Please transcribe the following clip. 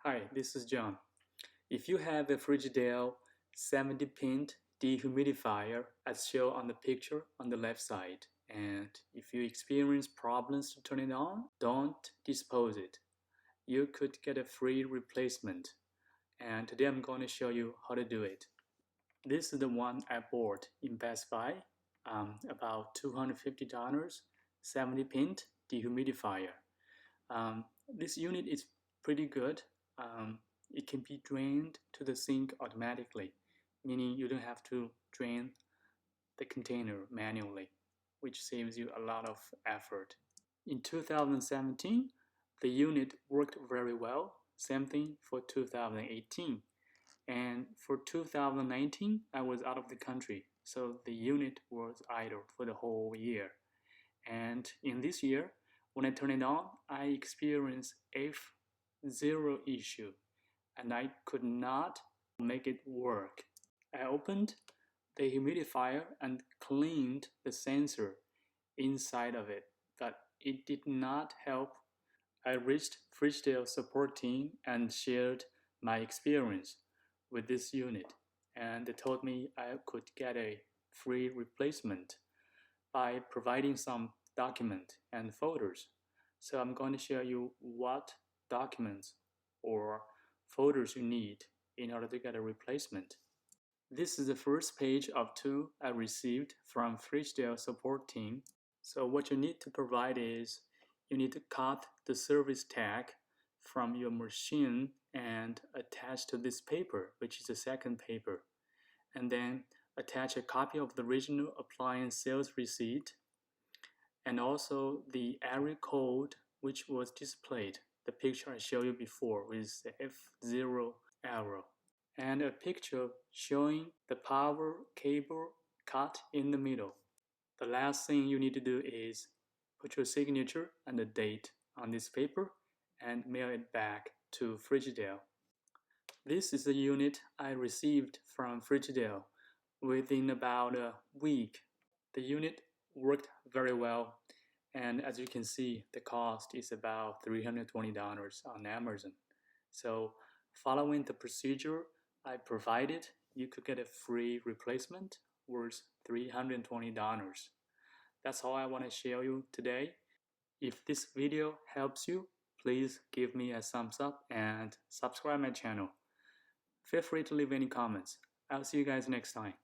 Hi, this is John. If you have a Frigidaire 70-pin dehumidifier as shown on the picture on the left side, and if you experience problems to turn it on, don't dispose it. You could get a free replacement, and today I'm going to show you how to do it. This is the one I bought in Best Buy, about $250, 70-pin dehumidifier. This unit is pretty good. It can be drained to the sink automatically, meaning you don't have to drain the container manually, which saves you a lot of effort. In 2017, the unit worked very well. Same thing for 2018. And for 2019, I was out of the country, so the unit was idle for the whole year. And in this year, when I turn it on, I experienced F0 issue, and I could not make it work. I opened the humidifier and cleaned the sensor inside of it, but it did not help. I reached Frigidaire support team and shared my experience with this unit, and they told me I could get a free replacement by providing some document and folders. So I'm going to show you what documents or folders you need in order to get a replacement. This is the first page of two I received from Frigidaire support team. So what you need to provide is you need to cut the service tag from your machine and attach to this paper, which is the second paper, and then attach a copy of the original appliance sales receipt and also the area code which was displayed, the picture I showed you before with the F0 arrow, and a picture showing the power cable cut in the middle. The last thing you need to do is put your signature and the date on this paper and mail it back to Frigidaire. This is the unit I received from Frigidaire within about a week. The unit worked very well, and as you can see, the cost is about $320 on Amazon. So following the procedure I provided, you could get a free replacement worth $320. That's all I want to share you today. If this video helps you, please give me a thumbs up and subscribe my channel. Feel free to leave any comments. I'll see you guys next time.